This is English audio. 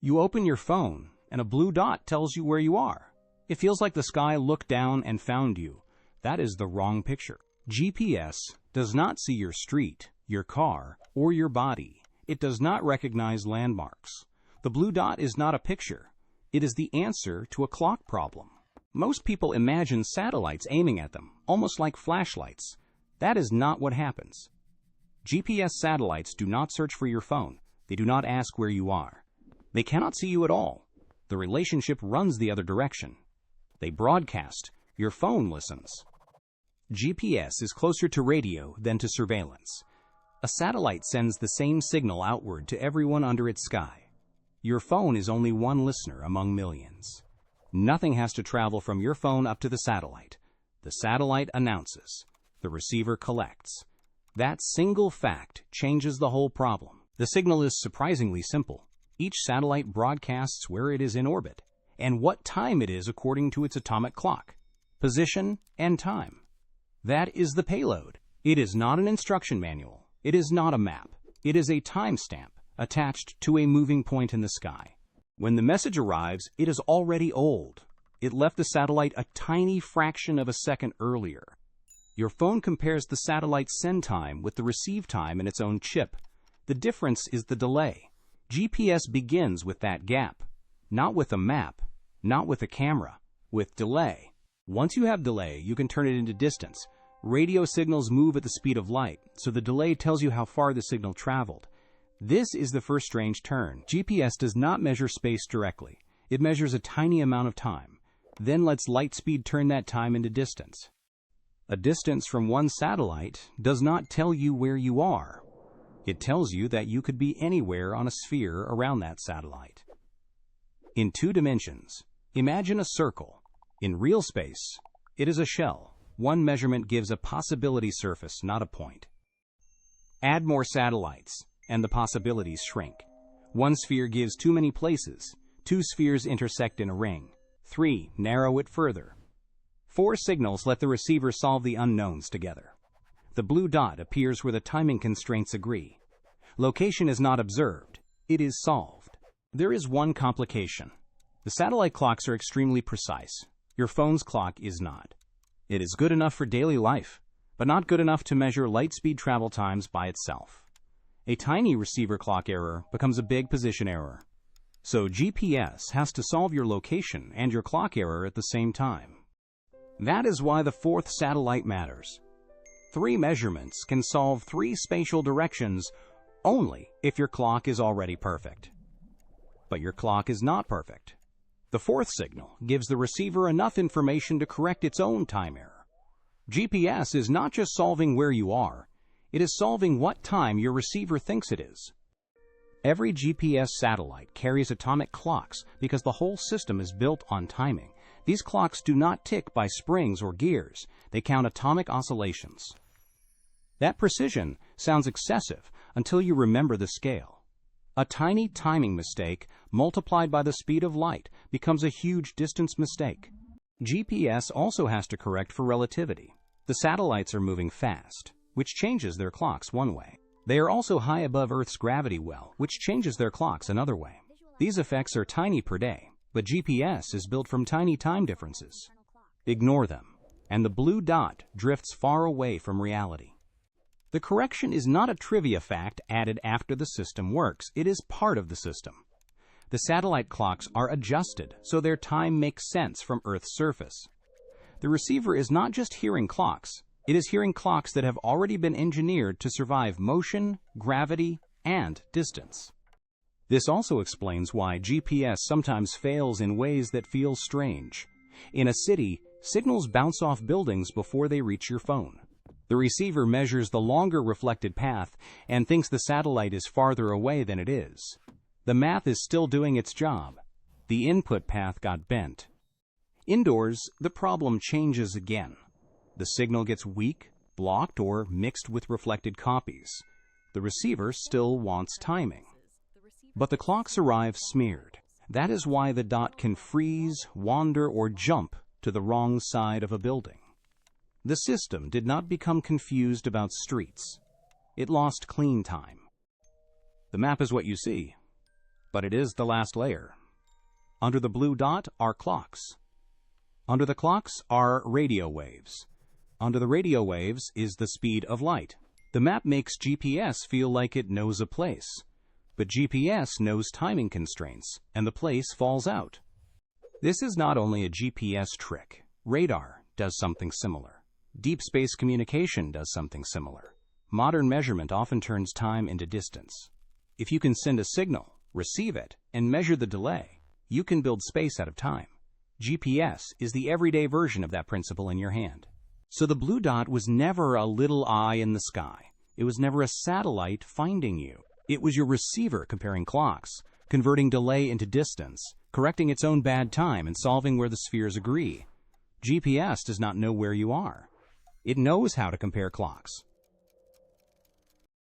You open your phone, and a blue dot tells you where you are. It feels like the sky looked down and found you. That is the wrong picture. GPS does not see your street, your car, or your body. It does not recognize landmarks. The blue dot is not a picture. It is the answer to a clock problem. Most people imagine satellites aiming at them, almost like flashlights. That is not what happens. GPS satellites do not search for your phone. They do not ask where you are. They cannot see you at all. The relationship runs the other direction. They broadcast. Your phone listens. GPS is closer to radio than to surveillance. A satellite sends the same signal outward to everyone under its sky. Your phone is only one listener among millions. Nothing has to travel from your phone up to the satellite. The satellite announces. The receiver collects. That single fact changes the whole problem. The signal is surprisingly simple. Each satellite broadcasts where it is in orbit and what time it is according to its atomic clock, position, and time. That is the payload. It is not an instruction manual. It is not a map. It is a timestamp attached to a moving point in the sky. When the message arrives, it is already old. It left the satellite a tiny fraction of a second earlier. Your phone compares the satellite's send time with the receive time in its own chip. The difference is the delay. GPS begins with that gap, not with a map, not with a camera, with delay. Once you have delay, you can turn it into distance. Radio signals move at the speed of light, so the delay tells you how far the signal traveled. This is the first strange turn. GPS does not measure space directly. It measures a tiny amount of time, then lets light speed turn that time into distance. A distance from one satellite does not tell you where you are. It tells you that you could be anywhere on a sphere around that satellite. In 2 dimensions, imagine a circle. In real space, it is a shell. One measurement gives a possibility surface, not a point. Add more satellites, and the possibilities shrink. One sphere gives too many places. 2 spheres intersect in a ring. 3 narrow it further. 4 signals let the receiver solve the unknowns together. The blue dot appears where the timing constraints agree. Location is not observed. It is solved. There is one complication. The satellite clocks are extremely precise. Your phone's clock is not. It is good enough for daily life, but not good enough to measure light speed travel times by itself. A tiny receiver clock error becomes a big position error. So GPS has to solve your location and your clock error at the same time. That is why the 4th satellite matters. 3 measurements can solve 3 spatial directions only if your clock is already perfect. But your clock is not perfect. The 4th signal gives the receiver enough information to correct its own time error. GPS is not just solving where you are, it is solving what time your receiver thinks it is. Every GPS satellite carries atomic clocks because the whole system is built on timing. These clocks do not tick by springs or gears. They count atomic oscillations. That precision sounds excessive until you remember the scale. A tiny timing mistake multiplied by the speed of light becomes a huge distance mistake. GPS also has to correct for relativity. The satellites are moving fast, which changes their clocks one way. They are also high above Earth's gravity well, which changes their clocks another way. These effects are tiny per day, but GPS is built from tiny time differences. Ignore them, and the blue dot drifts far away from reality. The correction is not a trivia fact added after the system works. It is part of the system. The satellite clocks are adjusted so their time makes sense from Earth's surface. The receiver is not just hearing clocks. It is hearing clocks that have already been engineered to survive motion, gravity, and distance. This also explains why GPS sometimes fails in ways that feel strange. In a city, signals bounce off buildings before they reach your phone. The receiver measures the longer reflected path and thinks the satellite is farther away than it is. The math is still doing its job. The input path got bent. Indoors, the problem changes again. The signal gets weak, blocked, or mixed with reflected copies. The receiver still wants timing. But the clocks arrive smeared. That is why the dot can freeze, wander, or jump to the wrong side of a building. The system did not become confused about streets. It lost clean time. The map is what you see, but it is the last layer. Under the blue dot are clocks. Under the clocks are radio waves. Under the radio waves is the speed of light. The map makes GPS feel like it knows a place, but GPS knows timing constraints, and the place falls out. This is not only a GPS trick. Radar does something similar. Deep space communication does something similar. Modern measurement often turns time into distance. If you can send a signal, receive it, and measure the delay, you can build space out of time. GPS is the everyday version of that principle in your hand. So the blue dot was never a little eye in the sky. It was never a satellite finding you. It was your receiver comparing clocks, converting delay into distance, correcting its own bad time, and solving where the spheres agree. GPS does not know where you are. It knows how to compare clocks.